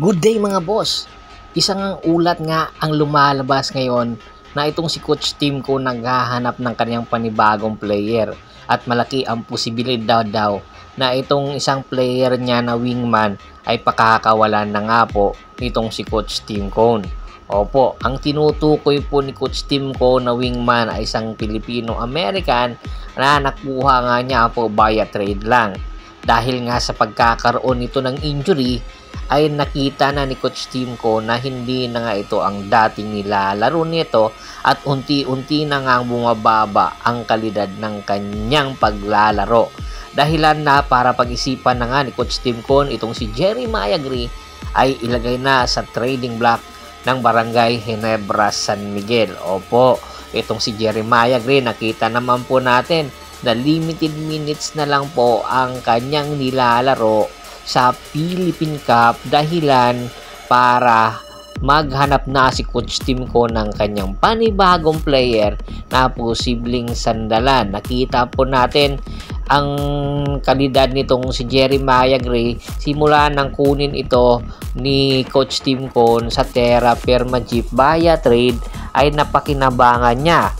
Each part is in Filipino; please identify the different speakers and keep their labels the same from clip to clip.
Speaker 1: Good day mga boss! Isang ulat nga ang lumalabas ngayon na itong si Coach Tim ko naghahanap ng kanyang panibagong player at malaki ang posibilidad daw na itong isang player niya na wingman ay pakakawalan na nga po nitong si Coach Tim Cone. Opo, ang tinutukoy po ni Coach Tim Cone na wingman ay isang Pilipino-American na nakuha nga niya po via trade lang. Dahil nga sa pagkakaroon nito ng injury ay nakita na ni Coach Tim Cone na hindi na nga ito ang dating nilalaro nito at unti-unti na nga bumababa ang kalidad ng kanyang paglalaro. Dahilan na para pag-isipan na nga ni Coach Tim Cone itong si Jeremiah Gray ay ilagay na sa trading block ng Barangay Ginebra San Miguel. Opo, itong si Jeremiah Gray nakita naman po natin na limited minutes na lang po ang kanyang nilalaro sa Philippine Cup dahilan para maghanap na si Coach Tim Cone ng kanyang panibagong player na posibleng sandalan. Nakita po natin ang kalidad nitong si Jeremiah Gray simula nang kunin ito ni Coach Tim Cone sa Terra Firma Jeep via trade ay napakinabangan niya.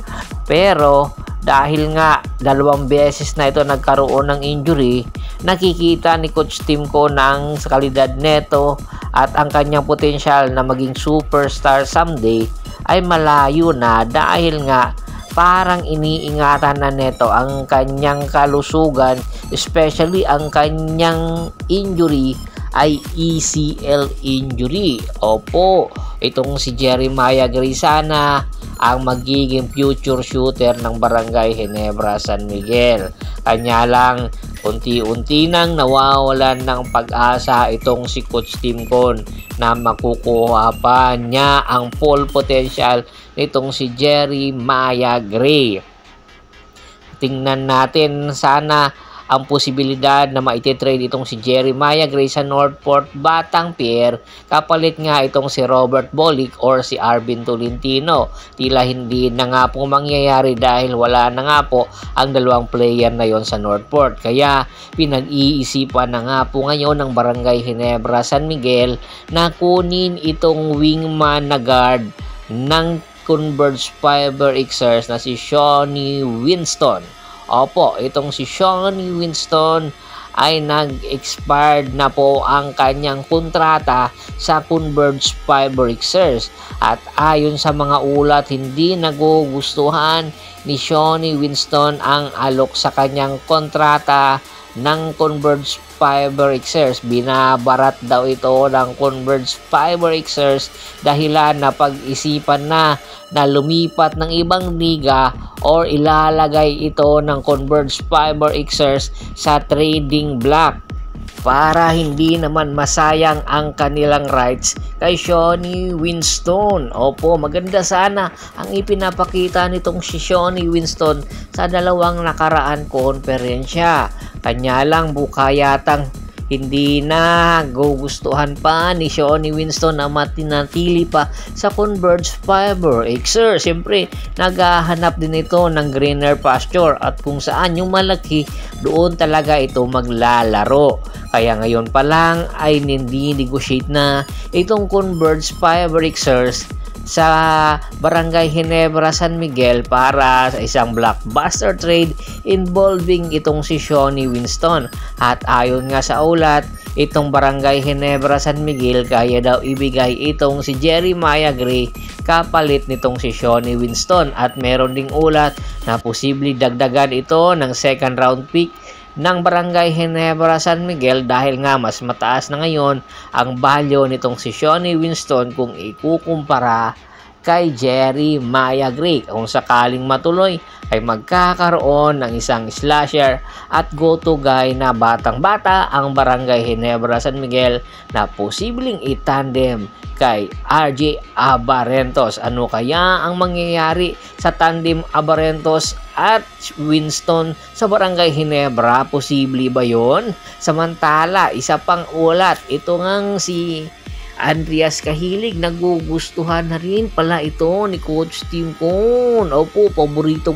Speaker 1: Pero dahil nga 2 beses na ito nagkaroon ng injury, nakikita ni Coach Tim Cone ng kalidad neto at ang kanyang potensyal na maging superstar someday ay malayo na dahil nga parang iniingatan na neto ang kanyang kalusugan, especially ang kanyang injury ay ACL injury. Opo, itong si Jeremiah Gray sana ang magiging future shooter ng Barangay Ginebra San Miguel. Kanya lang, unti-unti nang nawawalan ng pag-asa itong si Coach Tim Cone na makukuha pa niya ang full potential nitong si Jeremiah Gray. Tingnan natin sana ang posibilidad na maititrade itong si Jeremiah Gray sa Northport Batang Pier kapalit nga itong si Robert Bolick or si Arvin Tolentino. Tila hindi na nga po mangyayari dahil wala na nga po ang 2 player na yon sa Northport. Kaya pinag-iisipan na nga po ngayon ng Barangay Ginebra San Miguel na kunin itong wingman na guard ng Converge Fiber Xers na si Shawnee Winston. Opo, itong si Shawnee Winston ay nag-expired na po ang kanyang kontrata sa Converge Fiber Xers at ayon sa mga ulat hindi nagugustuhan ni Shawnee Winston ang alok sa kanyang kontrata ng Converge Fiber Xers. Binabarat daw ito ng Converge Fiber Xers dahilan na pag-isipan na lumipat ng ibang liga or ilalagay ito ng Converge Fiber Xers sa trading block para hindi naman masayang ang kanilang rights kay Shawnee Winston. Opo, maganda sana ang ipinapakita nitong si Shawnee Winston sa 2 nakaraan konferensya. Kanya lang bukayatang hindi na gugustuhan pa ni Shawnee Winston na matinatili pa sa Converge Fiber Xers. Siyempre, naghahanap din ito ng greener pasture at kung saan yung malaki, doon talaga ito maglalaro. Kaya ngayon pa lang ay nindi-negotiate na itong Converge Fiber Xers sa Barangay Ginebra San Miguel para sa isang blockbuster trade involving itong si Shawnee Winston. At ayon nga sa ulat, itong Barangay Ginebra San Miguel kaya daw ibigay itong si Jeremiah Gray kapalit nitong si Shawnee Winston at meron ding ulat na posibleng dagdagan ito ng 2nd round pick ng Barangay Ginebra San Miguel dahil nga mas mataas na ngayon ang value nitong si Shawnee Winston kung ikukumpara kay Jeremiah Gray. Kung sakaling matuloy ay magkakaroon ng isang slasher at go-to guy na batang-bata ang Barangay Ginebra San Miguel na posibleng itandem kay RJ Abarentos. Ano kaya ang mangyayari sa tandem Abarentos at Winston sa Barangay Ginebra? Posible ba yon? Samantala, isa pang ulat, ito ngang si Andreas Cahilig, nagugustuhan na rin pala ito ni Coach Tim Cone. Opo, paborito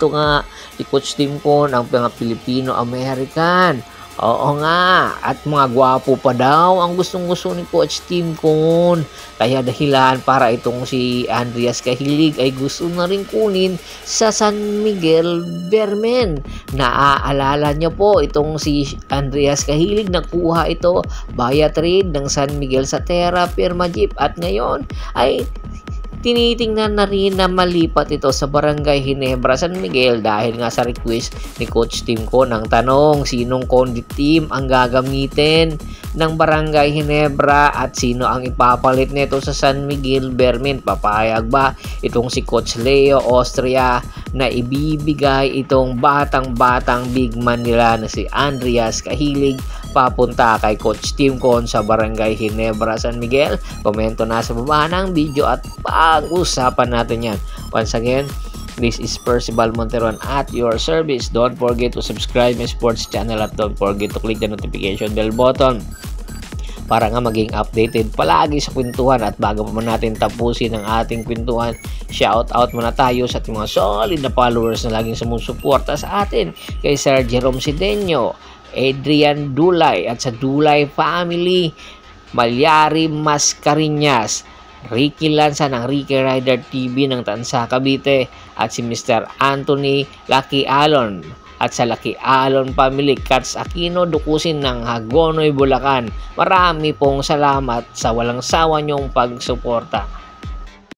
Speaker 1: nga ni Coach Tim Cone ang mga Pilipino-American. Oo nga, at mga gwapo pa daw ang gustong-gusto ni Coach Tim Con. Kaya dahilan para itong si Andreas Cahilig ay gusto na rin kunin sa San Miguel Bermen. Naaalala niyo po itong si Andreas Cahilig, nakuha ito via trade ng San Miguel sa Terra Firma Jeep at ngayon ay tinitingnan na rin na malipat ito sa Barangay Ginebra, San Miguel dahil nga sa request ni Coach Tim ko ng tanong sinong condit team ang gagamitin ng Barangay Ginebra at sino ang ipapalit nito sa San Miguel Bermin. Papayag ba itong si Coach Leo Austria na ibibigay itong batang big man nila na si Andreas Cahilig papunta kay Coach Tim Con sa Barangay Ginebra, San Miguel? Komento na sa baba ng video at pag-usapan natin yan. Once again, this is Percival Monteron at your service. Don't forget to subscribe my sports channel at don't forget to click the notification bell button para nga maging updated palagi sa kwentuhan. At bago pa man natin tapusin ang ating kwentuhan, shout out muna tayo sa ating mga solid na followers na laging sumusuporta sa atin, kay Sir Jerome Sidenio, Adrian Dulay at sa Dulay family, Malyari Mascariñas, Ricky Lanza ng Ricky Rider TV ng Tansa, Cavite at si Mr. Anthony Lucky Alon at sa Lucky Alon family, Cats Aquino Dukusin ng Hagonoy, Bulacan. Marami pong salamat sa walang sawa niyong pagsuporta.